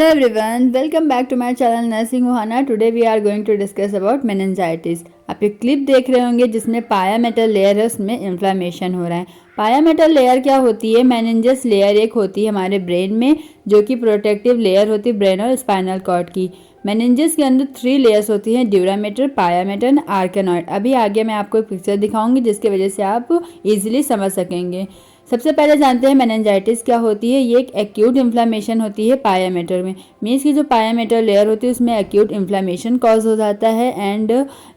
everyone, welcome back to my channel Nursing Ohana. Today we are going to discuss about meningitis. आप एक clip देख रहे होंगे जिसमें पाया मेटल लेयर है, उसमें इन्फ्लामेशन हो रहा है। पाया मेटल लेयर क्या होती है? मेनिंजस लेयर एक होती है हमारे ब्रेन में, जो कि प्रोटेक्टिव लेयर होती है ब्रेन और स्पाइनल कॉर्ड की। मेनिंजस के अंदर 3 लेयर्स होती हैं, ड्यूरामेटर, पायामेटर, आर्केनॉइड। अभी आगे मैं आपको एक पिक्चर दिखाऊंगी जिसकी वजह से आप इजीली समझ सकेंगे। सबसे पहले जानते हैं मेनिंजाइटिस क्या होती है। ये एक एक्यूट इन्फ्लामेशन होती है पायामेटर में। मीन्स की जो पायामेटर लेयर होती है उसमें एक्यूट इन्फ्लामेशन कॉज हो जाता है एंड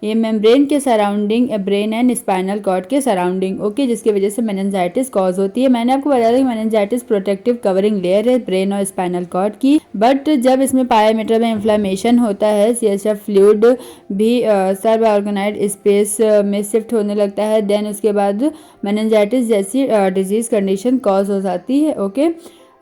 ये मेम्ब्रेन के surrounding, brain and spinal cord के सराउंडिंग, ओके, जिसकी वजह से मेनिंजाइटिस कॉज होती है। मैंने आपको बताया था कि मेनिंजाइटिस प्रोटेक्टिव कवरिंग लेयर है ब्रेन और स्पाइनल कॉर्ड की, बट जब इसमें पायामेटर में इन्फ्लामेशन होता है, सीएसएफ फ्लूइड भी सब ऑर्गेनाइड स्पेस में शिफ्ट होने लगता है, देन उसके बाद मेनिंजाइटिस जैसी डिजीज कंडीशन कॉज हो जाती है। ओके,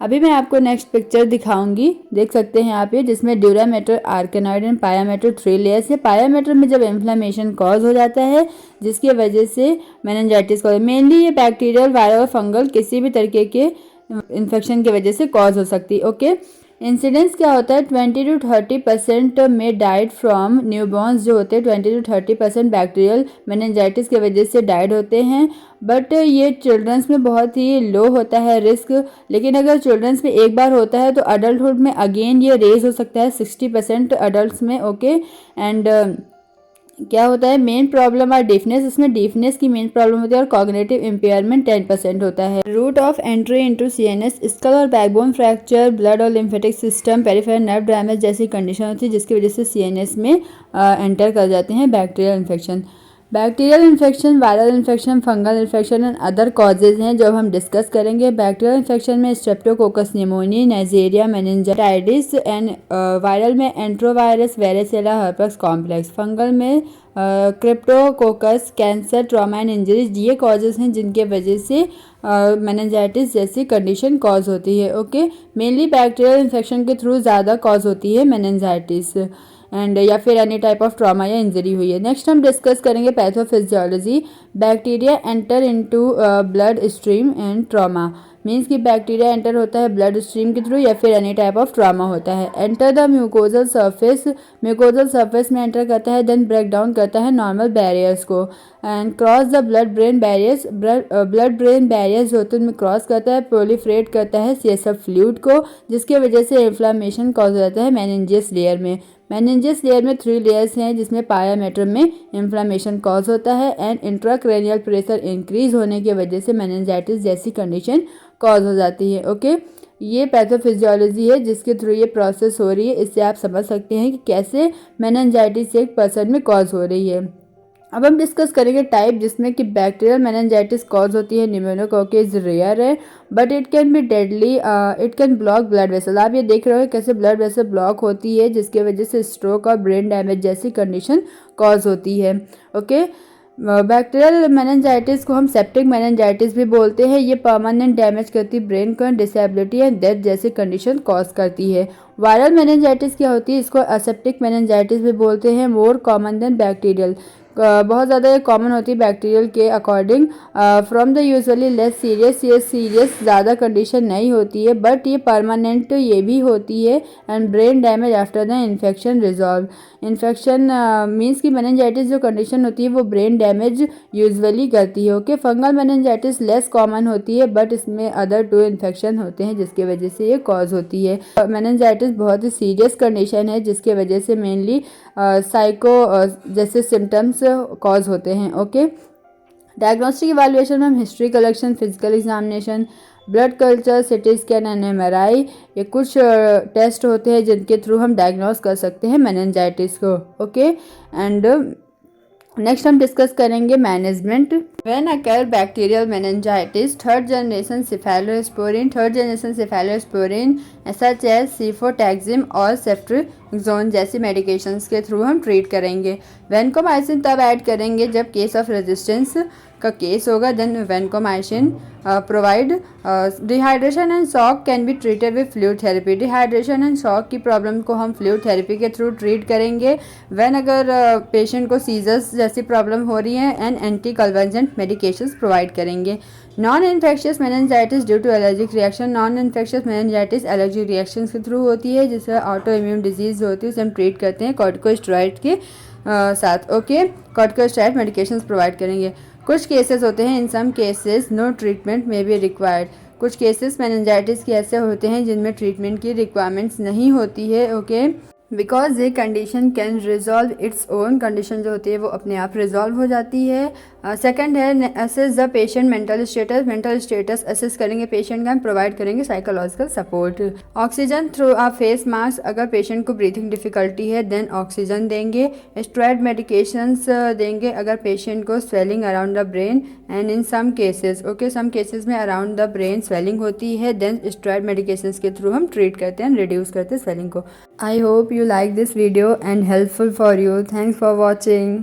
अभी मैं आपको नेक्स्ट पिक्चर दिखाऊंगी, देख सकते हैं आप ये, जिसमें ड्यूरामेटर, आर्केनॉइड एंड पायामेटर 3 लेयर्स है। पायामेटर में जब इन्फ्लामेशन कॉज हो जाता है जिसकी वजह से मेनिंजाइटिस कॉज, मेनली ये बैक्टीरियल, वायरल, फंगल किसी भी तरीके के इन्फेक्शन की वजह से कॉज हो सकती है। ओके, इंसिडेंस क्या होता है? 20 to 30% में डाइड फ्रॉम न्यूबॉर्न्स जो होते हैं, 20 to 30% बैक्टीरियल मेनिंजाइटिस की वजह से डाइड होते हैं, बट ये चिल्ड्रंस में बहुत ही लो होता है रिस्क। लेकिन अगर चिल्ड्रंस में एक बार होता है तो अडल्टहुड में अगेन ये रेज हो सकता है 60% अडल्ट में। ओके, एंड क्या होता है? मेन प्रॉब्लम और डीफनेस, इसमें डीफनेस की मेन प्रॉब्लम होती है और कॉग्निटिव इम्पेयरमेंट 10% होता है। Root of entry into CNS, skull और बैकबोन फ्रैक्चर, ब्लड और lymphatic system, peripheral nerve damage जैसी कंडीशन होती है जिसकी वजह से सीएनएस में एंटर कर जाते हैं bacterial infection. Bacterial infection, viral infection, fungal infection and other causes हैं जो हम डिस्कस करेंगे। बैक्टीरियल इन्फेक्शन में Streptococcus pneumonia, Nigeria, meningitis and viral में एंट्रोवायरस, वेरेसेला, हर्पेस कॉम्प्लेक्स। फंगल में Cryptococcus, cancer, trauma and injuries, ये कॉजेज हैं जिनके वजह से मेनिंजाइटिस जैसी कंडीशन कॉज होती है। ओके, मेनली बैक्टीरियल इन्फेक्शन के थ्रू ज़्यादा कॉज होती है मेनिंजाइटिस एंड या फिर एनी टाइप ऑफ ट्रॉमा या इंजरी हुई है। नेक्स्ट हम डिस्कस करेंगे pathophysiology. Bacteria enter into blood stream and trauma, means कि बैक्टीरिया एंटर होता है ब्लड स्ट्रीम के थ्रू या फिर एनी टाइप ऑफ ट्रॉमा होता है। Enter the mucosal surface, mucosal surface में एंटर करता है, देन ब्रेक डाउन करता है नॉर्मल बैरियर्स को and cross the blood brain barriers, blood brain barriers जो होते हैं उनमें क्रॉस करता है, प्रोलिफरेट करता है सीएसएफ फ्लूइड को, जिसकी वजह से इन्फ्लामेशन कॉज हो जाता है मेनिंजियस लेयर में। मेनिंजियस लेयर में 3 लेयर्स हैं जिसमें पायामेटर में इन्फ्लामेशन कॉज होता है एंड इंट्राक्रैनियल प्रेशर इंक्रीज होने की वजह से मेनिंजाइटिस जैसी कंडीशन कॉज हो जाती है। ओके, ये पैथोफिजियोलॉजी है जिसके थ्रू ये प्रोसेस हो रही है। इससे आप समझ सकते हैं कि कैसे मेनिंजाइटिस एक पर्सन में कॉज हो रही है। अब हम डिस्कस करेंगे टाइप जिसमें कि बैक्टीरियल मेनिंजाइटिस कॉज होती है। निमोनोकोकस रेयर है but it can be deadly, it can block blood vessel. आप ये देख रहे हो कैसे ब्लड वेसल ब्लॉक होती है जिसकी वजह से स्ट्रोक और ब्रेन डैमेज जैसी कंडीशन कॉज होती है। ओके, बैक्टीरियल मेनिंजाइटिस को हम सेप्टिक मेनिंजाइटिस भी बोलते हैं। ये परमानेंट डैमेज करती ब्रेन को, डिसेबिलिटी एंड डेथ जैसी कंडीशन कॉज करती है। वायरल मेनिंजाइटिस क्या होती है? इसको असेप्टिक मेनिंजाइटिस भी बोलते हैं, मोर कॉमन देन बैक्टीरियल, बहुत ज़्यादा ये कॉमन होती है बैक्टीरियल के according. From the usually less serious, ये सीरियस ज़्यादा कंडीशन नहीं होती है बट ये परमानेंट ये भी होती है and brain damage after the infection resolve. Infection means की मेनिंजाइटिस जो कंडीशन होती है वो ब्रेन डैमेज यूजुअली करती है। Okay, fungal meningitis less common होती है बट इसमें अदर 2 इन्फेक्शन होते हैं जिसकी वजह से ये कॉज होती है। मेनिंजाइटिस बहुत ही सीरियस कंडीशन है जिसकी वजह से मेनली साइको जैसे सिम्टम्स कॉज होते हैं। ओके, डायग्नोस्टिक इवैल्यूएशन में हम history collection, physical examination, blood culture, CT scan and MRI, ये कुछ टेस्ट होते हैं जिनके थ्रू हम डायग्नोस कर सकते हैं मेनिंजाइटिस को। ओके, एंड नेक्स्ट हम डिस्कस करेंगे management. When occur bacterial meningitis, third generation cephalosporin such as cefotaxime और सेफ्ट्रिप्टोमाइसिन जोन जैसी मेडिकेशंस के थ्रू हम ट्रीट करेंगे। वैनकोमाइसिन तब ऐड करेंगे जब केस ऑफ रेजिस्टेंस का केस होगा, then vancomycin provide. Dehydration and shock can be treated with fluid therapy. Dehydration and shock की प्रॉब्लम को हम फ्लूइड थेरेपी के थ्रू ट्रीट करेंगे। वैन अगर पेशेंट को सीजर्स जैसी प्रॉब्लम हो रही है, and anticonvulsant medications provide करेंगे। Non infectious meningitis due to allergic reaction. Non infectious meningitis allergy reaction के थ्रू होती है, जिससे ऑटो इम्यून डिजीज होती है, उसे हम ट्रीट करते हैं कॉर्टिकोस्टेरॉइड के साथ। ओके, कॉर्टिकोस्टेरॉइड मेडिकेशंस प्रोवाइड करेंगे। कुछ केसेस होते हैं, in some cases no treatment may be required. कुछ केसेस मेनिंजाइटिस के ऐसे होते हैं जिनमें ट्रीटमेंट की रिक्वायरमेंट्स नहीं होती है। ओके, बिकॉज ये condition can resolve its own. Condition जो होती है वो अपने आप रिजॉल्व हो जाती है। सेकंड है assess the patient mental status. Mental status assess करेंगे पेशेंट का, हम प्रोवाइड करेंगे psychological support. Oxygen through a face mask. अगर पेशेंट को ब्रीथिंग डिफिकल्टी है देन ऑक्सीजन देंगे। स्टेरॉइड मेडिकेशंस देंगे अगर पेशेंट को swelling around the brain and in some cases, okay, some cases में अराउंड द ब्रेन स्वेलिंग होती है, देन स्टेरॉइड मेडिकेशंस के थ्रू हम ट्रीट करते हैं, रिड्यूस करते हैं स्वेलिंग को। I hope you like this video and helpful for you. Thanks for watching.